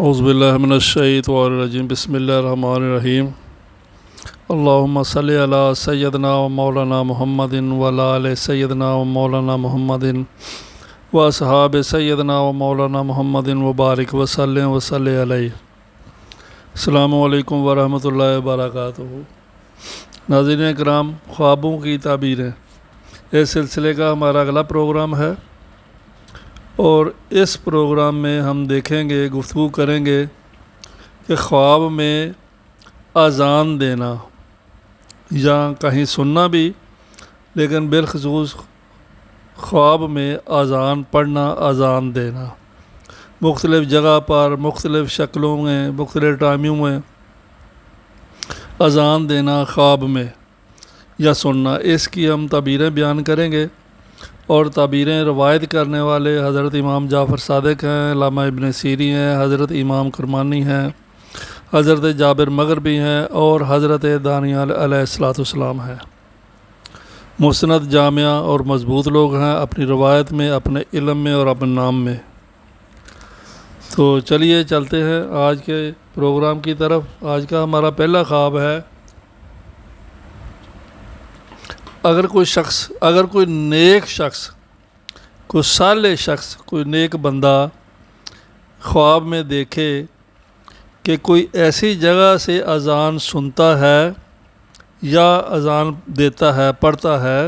اعوذ باللہ من الشیطان الرجیم بسم اللہ الرحمن الرحیم اللہم صلی علی سیدنا و مولانا محمد وعلی آل سیدنا و مولانا محمد و اصحاب سیدنا و مولانا محمد وبارک وسلم وصلی علیہ۔ السلام علیکم ورحمۃ اللہ وبرکاتہ۔ ناظرین اکرام، خوابوں کی تعبیریں اس سلسلے کا ہمارا اگلا پروگرام ہے، اور اس پروگرام میں ہم دیکھیں گے، گفتگو کریں گے کہ خواب میں اذان دینا یا کہیں سننا بھی، لیکن بالخصوص خواب میں اذان پڑھنا، اذان دینا، مختلف جگہ پر، مختلف شکلوں میں، مختلف ٹائموں میں اذان دینا خواب میں یا سننا، اس کی ہم تعبیریں بیان کریں گے۔ اور تعبیریں روایت کرنے والے حضرت امام جعفر صادق ہیں، علامہ ابن سیری ہیں، حضرت امام کرمانی ہیں، حضرت جابر مغربی ہیں، اور حضرت دانیال علیہ السلام ہیں۔ مسند، جامعہ اور مضبوط لوگ ہیں اپنی روایت میں، اپنے علم میں اور اپنے نام میں۔ تو چلیے چلتے ہیں آج کے پروگرام کی طرف۔ آج کا ہمارا پہلا خواب ہے، اگر کوئی نیک شخص، کوئی صالح شخص، کوئی نیک بندہ خواب میں دیکھے کہ کوئی ایسی جگہ سے اذان سنتا ہے یا اذان دیتا ہے، پڑھتا ہے،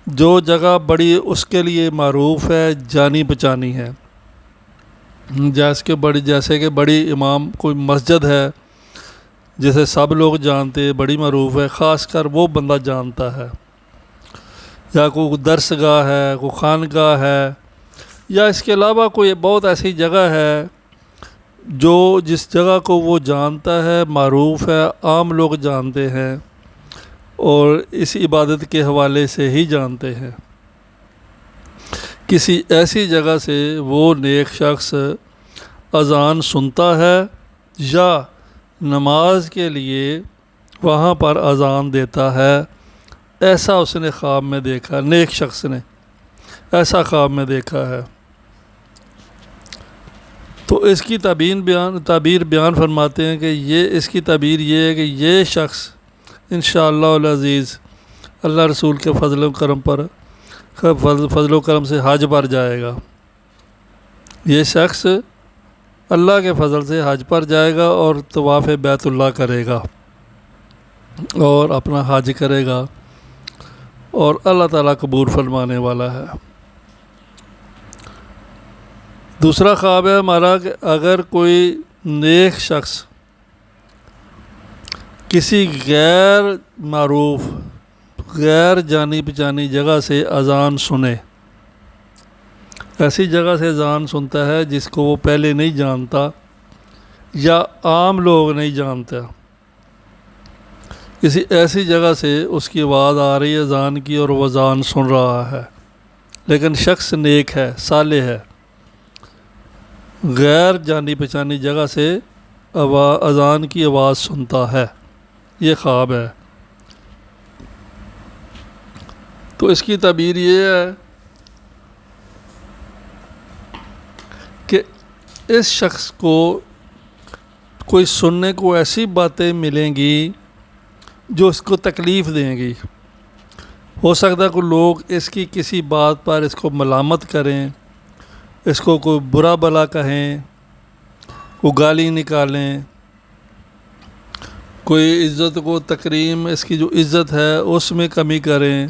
جو جگہ بڑی اس کے لیے معروف ہے، جانی پہچانی ہے، جیسے کہ بڑی امام کوئی مسجد ہے جسے سب لوگ جانتے، بڑی معروف ہے، خاص کر وہ بندہ جانتا ہے، یا کوئی درس گاہ ہے، کوئی خانقاہ ہے، یا اس کے علاوہ کوئی بہت ایسی جگہ ہے جس جگہ کو وہ جانتا ہے، معروف ہے، عام لوگ جانتے ہیں اور اس عبادت کے حوالے سے ہی جانتے ہیں۔ کسی ایسی جگہ سے وہ نیک شخص اذان سنتا ہے یا نماز کے لیے وہاں پر اذان دیتا ہے، ایسا اس نے خواب میں دیکھا، نیک شخص نے ایسا خواب میں دیکھا ہے۔ تو اس کی تعبیر بیان فرماتے ہیں کہ اس کی تعبیر یہ ہے کہ یہ شخص انشاءاللہ العزیز اللہ رسول کے فضل و کرم سے حج پر جائے گا۔ یہ شخص اللہ کے فضل سے حج پر جائے گا اور طواف بیت اللہ کرے گا اور اپنا حج کرے گا، اور اللہ تعالیٰ قبول فرمانے والا ہے۔ دوسرا خواب ہے ہمارا کہ اگر کوئی نیک شخص کسی غیر معروف، غیر جانی پہچانی جگہ سے اذان سنے، ایسی جگہ سے اذان سنتا ہے جس کو وہ پہلے نہیں جانتا یا عام لوگ نہیں جانتے، کسی ایسی جگہ سے اس کی آواز آ رہی ہے اذان کی اور وہ اذان سن رہا ہے، لیکن شخص نیک ہے، صالح ہے، غیر جانی پہچانی جگہ سے اذان کی آواز سنتا ہے، یہ خواب ہے۔ تو اس کی تعبیر یہ ہے کہ اس شخص کو کوئی سننے کو ایسی باتیں ملیں گی جو اس کو تکلیف دیں گی۔ ہو سکتا ہے کہ لوگ اس کی کسی بات پر اس کو ملامت کریں، اس کو کوئی برا بھلا کہیں، کوئی گالی نکالیں، کوئی عزت کو تکریم، اس کی جو عزت ہے اس میں کمی کریں،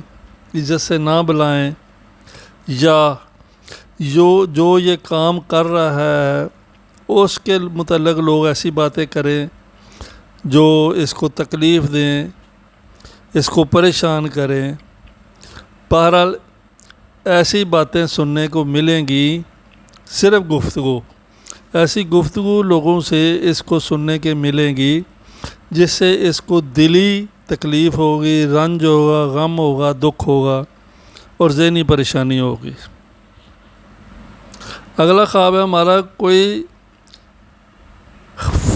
عزت سے نہ بلائیں، یا جو یہ کام کر رہا ہے اس کے متعلق لوگ ایسی باتیں کریں جو اس کو تکلیف دیں، اس کو پریشان کریں۔ بہرحال ایسی باتیں سننے کو ملیں گی، صرف گفتگو، ایسی گفتگو لوگوں سے اس کو سننے کے ملیں گی جس سے اس کو دلی تکلیف ہوگی، رنج ہوگا، غم ہوگا، دکھ ہوگا اور ذہنی پریشانی ہوگی۔ اگلا خواب ہے ہمارا، کوئی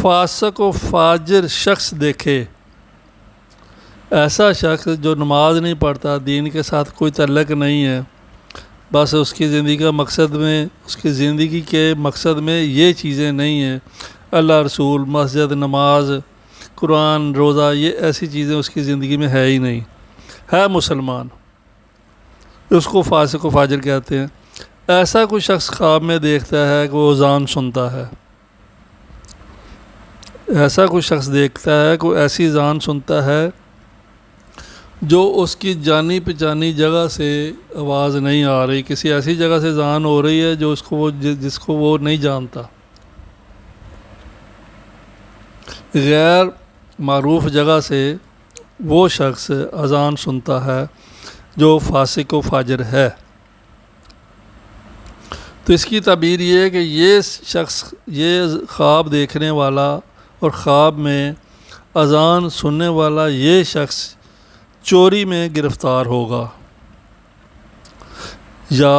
فاسق و فاجر شخص دیکھے، ایسا شخص جو نماز نہیں پڑھتا، دین کے ساتھ کوئی تعلق نہیں ہے، بس اس کی زندگی کے مقصد میں یہ چیزیں نہیں ہیں، اللہ رسول، مسجد، نماز، قرآن، روزہ، یہ ایسی چیزیں اس کی زندگی میں ہے ہی نہیں، ہے مسلمان، اس کو فاسق و فاجر کہتے ہیں۔ ایسا کوئی شخص خواب میں دیکھتا ہے کہ وہ اذان سنتا ہے، ایسا کوئی شخص دیکھتا ہے کہ وہ ایسی اذان سنتا ہے جو اس کی جانی پہچانی جگہ سے آواز نہیں آ رہی، کسی ایسی جگہ سے اذان ہو رہی ہے جو جس کو وہ نہیں جانتا، غیر معروف جگہ سے وہ شخص اذان سنتا ہے جو فاسق و فاجر ہے۔ تو اس کی تعبیر یہ ہے کہ یہ شخص، یہ خواب دیکھنے والا اور خواب میں اذان سننے والا یہ شخص چوری میں گرفتار ہوگا، یا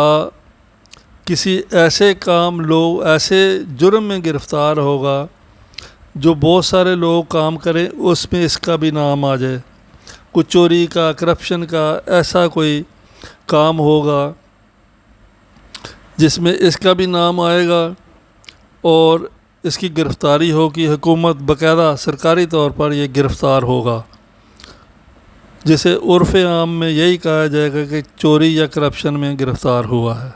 کسی ایسے ایسے جرم میں گرفتار ہوگا جو بہت سارے لوگ کام کریں اس میں اس کا بھی نام آ جائے، کوئی چوری کا، کرپشن کا ایسا کوئی کام ہوگا جس میں اس کا بھی نام آئے گا اور اس کی گرفتاری ہوگی، حکومت باقاعدہ سرکاری طور پر یہ گرفتار ہوگا، جسے عرف عام میں یہی کہا جائے گا کہ چوری یا کرپشن میں گرفتار ہوا ہے۔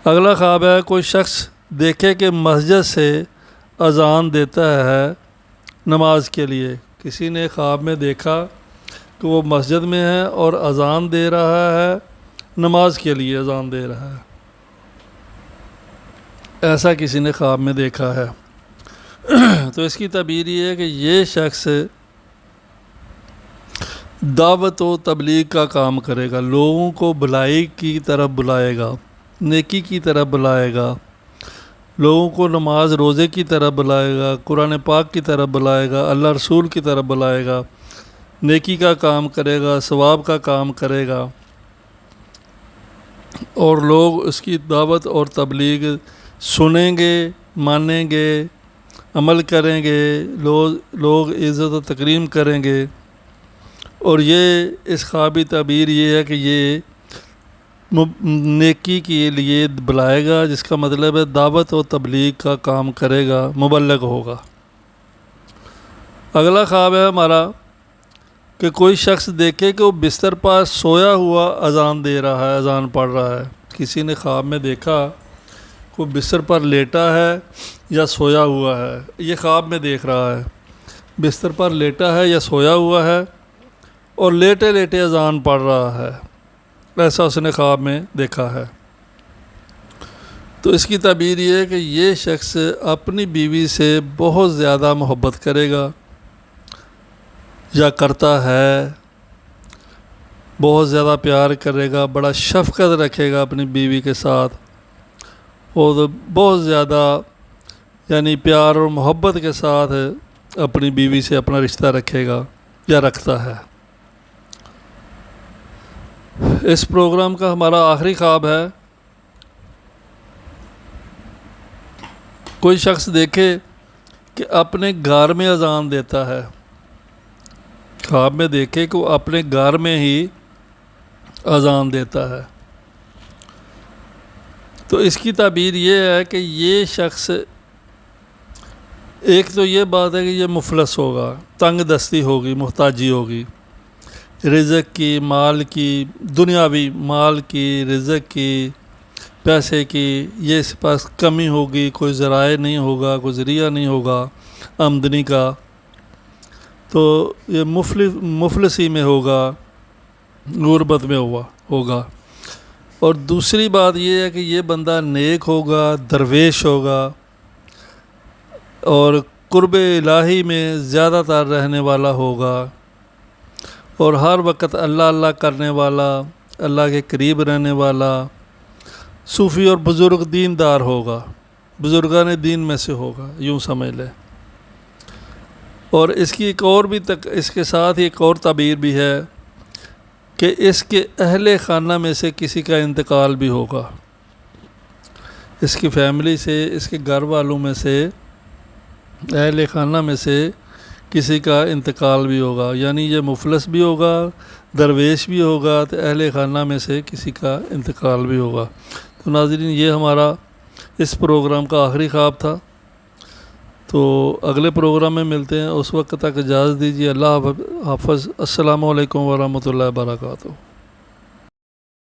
اگلا خواب ہے، کوئی شخص دیکھے کہ مسجد سے اذان دیتا ہے نماز کے لیے، کسی نے خواب میں دیکھا کہ وہ مسجد میں ہے اور اذان دے رہا ہے، نماز کے لیے اذان دے رہا ہے، ایسا کسی نے خواب میں دیکھا ہے، تو اس کی تعبیر یہ ہے کہ یہ شخص دعوت و تبلیغ کا کام کرے گا، لوگوں کو بھلائی کی طرف بلائے گا، نیکی کی طرف بلائے گا، لوگوں کو نماز روزے کی طرف بلائے گا، قرآن پاک کی طرف بلائے گا، اللہ رسول کی طرف بلائے گا، نیکی کا کام کرے گا، ثواب کا کام کرے گا، اور لوگ اس کی دعوت اور تبلیغ سنیں گے، مانیں گے، عمل کریں گے، لوگ عزت و تکریم کریں گے۔ اور یہ اس خوابی تعبیر یہ ہے کہ یہ نیکی کے لیے بلائے گا، جس کا مطلب ہے دعوت و تبلیغ کا کام کرے گا، مبلغ ہوگا۔ اگلا خواب ہے ہمارا کہ کوئی شخص دیکھے کہ وہ بستر پر سویا ہوا اذان دے رہا ہے، اذان پڑھ رہا ہے، کسی نے خواب میں دیکھا کوئی بستر پر لیٹا ہے یا سویا ہوا ہے، یہ خواب میں دیکھ رہا ہے بستر پر لیٹا ہے یا سویا ہوا ہے اور لیٹے لیٹے اذان پڑھ رہا ہے، ایسا اس نے خواب میں دیکھا ہے۔ تو اس کی تعبیر یہ ہے کہ یہ شخص اپنی بیوی سے بہت زیادہ محبت کرے گا یا کرتا ہے، بہت زیادہ پیار کرے گا، بڑا شفقت رکھے گا اپنی بیوی کے ساتھ، اور بہت زیادہ یعنی پیار اور محبت کے ساتھ اپنی بیوی سے اپنا رشتہ رکھے گا یا رکھتا ہے۔ اس پروگرام کا ہمارا آخری خواب ہے، کوئی شخص دیکھے کہ اپنے گھر میں اذان دیتا ہے، خواب میں دیکھے کہ وہ اپنے گھر میں ہی اذان دیتا ہے، تو اس کی تعبیر یہ ہے کہ یہ شخص، ایک تو یہ بات ہے کہ یہ مفلس ہوگا، تنگ دستی ہوگی، محتاجی ہوگی، رزق کی، مال کی، دنیاوی مال کی، رزق کی، پیسے کی، یہ اس پاس کمی ہوگی، کوئی ذرائع نہیں ہوگا، کوئی ذریعہ نہیں ہوگا آمدنی کا، تو یہ مفلسی میں ہوگا، غربت میں ہوگا۔ اور دوسری بات یہ ہے کہ یہ بندہ نیک ہوگا، درویش ہوگا، اور قرب الہی میں زیادہ تر رہنے والا ہوگا، اور ہر وقت اللہ اللہ کرنے والا، اللہ کے قریب رہنے والا، صوفی اور بزرگ دیندار ہوگا، بزرگان دین میں سے ہوگا، یوں سمجھ لے۔ اور اس کی ایک اور بھی اس کے ساتھ ایک اور تعبیر بھی ہے کہ اس کے اہل خانہ میں سے کسی کا انتقال بھی ہوگا، اس کی فیملی سے، اس کے گھر والوں میں سے، اہل خانہ میں سے کسی کا انتقال بھی ہوگا، یعنی یہ مفلس بھی ہوگا، درویش بھی ہوگا، تو اہل خانہ میں سے کسی کا انتقال بھی ہوگا۔ تو ناظرین یہ ہمارا اس پروگرام کا آخری خواب تھا، تو اگلے پروگرام میں ملتے ہیں، اس وقت تک اجازت دیجیے، اللہ حافظ، السلام علیکم ورحمۃ اللہ وبرکاتہ۔